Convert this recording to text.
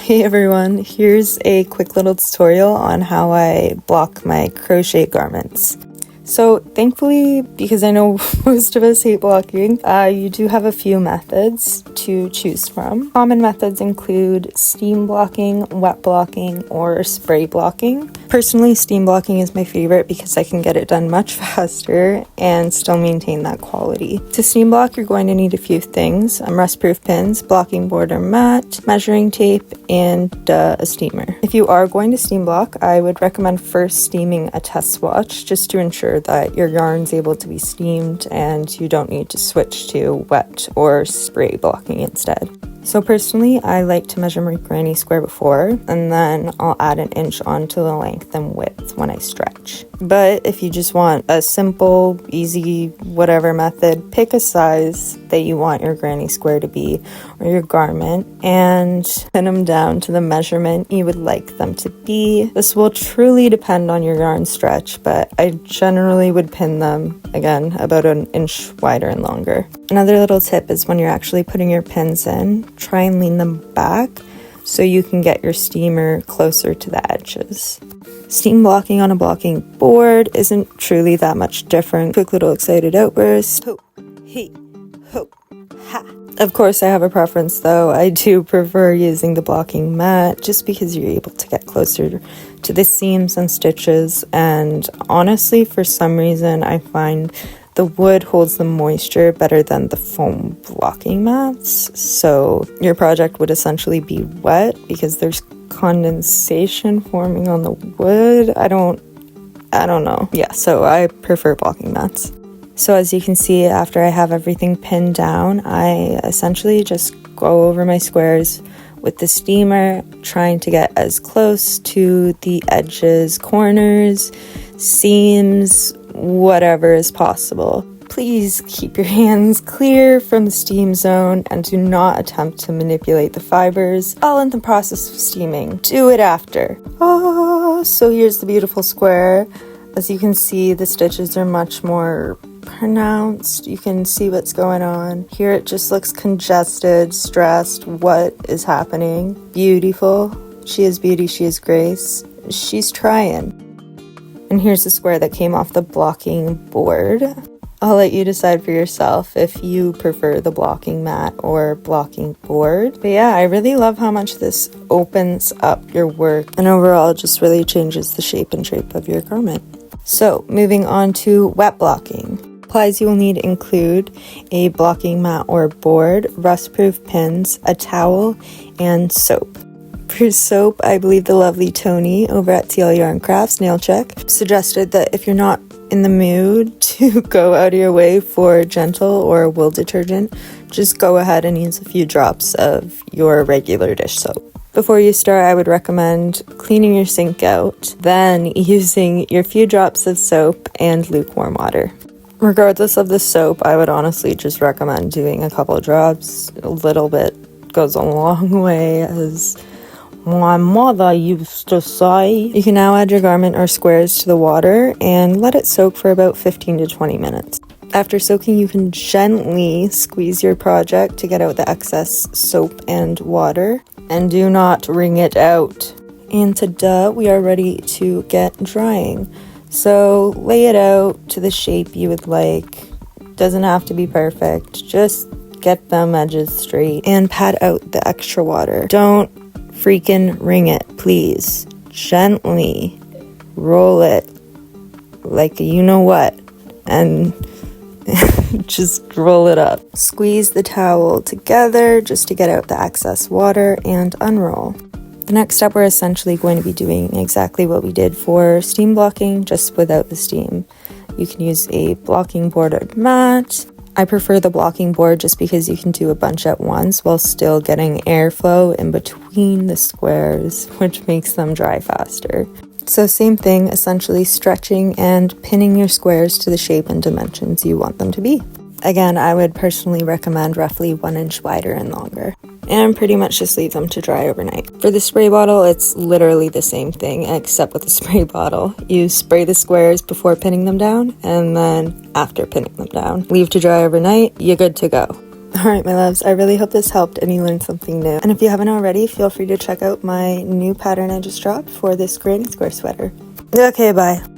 Hey everyone, here's a quick little tutorial on how I block my crochet garments. So thankfully, because I know most of us hate blocking, you do have a few methods to choose from. Common methods include steam blocking, wet blocking, or spray blocking. Personally, steam blocking is my favorite because I can get it done much faster and still maintain that quality. To steam block, you're going to need a few things: rust-proof pins, blocking board or mat, measuring tape, and a steamer. If you are going to steam block, I would recommend first steaming a test swatch just to ensure that your yarn's able to be steamed and you don't need to switch to wet or spray blocking instead. So personally, I like to measure my granny square before, and then I'll add an inch onto the length and width when I stretch. But if you just want a simple, easy, whatever method, pick a size that you want your granny square to be, or your garment, and pin them down to the measurement you would like them to be. This will truly depend on your yarn stretch, but I generally would pin them, again, about an inch wider and longer. Another little tip is when you're actually putting your pins in, try and lean them back so you can get your steamer closer to the edges. Steam blocking on a blocking board isn't truly that much different. Quick little excited outburst. Ho, hey, ho, ha. Of course, I have a preference though. I do prefer using the blocking mat just because you're able to get closer to the seams and stitches, and honestly, for some reason, I find the wood holds the moisture better than the foam blocking mats, so your project would essentially be wet because there's condensation forming on the wood. I don't know. Yeah, so I prefer blocking mats. So as you can see, after I have everything pinned down, I essentially just go over my squares with the steamer, trying to get as close to the edges, corners, seams, whatever is possible. Please keep your hands clear from the steam zone and do not attempt to manipulate the fibers while in the process of steaming. Do it after. So here's the beautiful square. As you can see, the stitches are much more pronounced. You can see what's going on. Here it just looks congested, stressed. What is happening? Beautiful. She is beauty, she is grace. She's trying. And here's the square that came off the blocking board. I'll let you decide for yourself if you prefer the blocking mat or blocking board. But yeah, I really love how much this opens up your work, and overall just really changes the shape and shape of your garment. So moving on to wet blocking. Supplies you will need include a blocking mat or board, rust-proof pins, a towel, and soap. For soap, I believe the lovely Tony over at TL Yarn Crafts, Nail Check, suggested that if you're not in the mood to go out of your way for gentle or wool detergent, just go ahead and use a few drops of your regular dish soap. Before you start, I would recommend cleaning your sink out, then using your few drops of soap and lukewarm water. Regardless of the soap, I would honestly just recommend doing a couple of drops. A little bit goes a long way, as my mother used to say. You can now add your garment or squares to the water and let it soak for about 15 to 20 minutes. After soaking, you can gently squeeze your project to get out the excess soap and water, and do not wring it out. And ta-da, we are ready to get drying. So lay it out to the shape you would like. Doesn't have to be perfect, just get them edges straight and pat out the extra water. Don't freaking wring it, please. Gently roll it like a you know what, and just roll it up. Squeeze the towel together just to get out the excess water and unroll. The next step, we're essentially going to be doing exactly what we did for steam blocking, just without the steam. You can use a blocking board or mat. I prefer the blocking board just because you can do a bunch at once while still getting airflow in between the squares, which makes them dry faster. So same thing, essentially stretching and pinning your squares to the shape and dimensions you want them to be. Again, I would personally recommend roughly 1 inch wider and longer. And pretty much just leave them to dry overnight. For the spray bottle, it's literally the same thing, except with the spray bottle. You spray the squares before pinning them down, and then after pinning them down. Leave to dry overnight, you're good to go. Alright, my loves, I really hope this helped and you learned something new. And if you haven't already, feel free to check out my new pattern I just dropped for this granny square sweater. Okay, bye.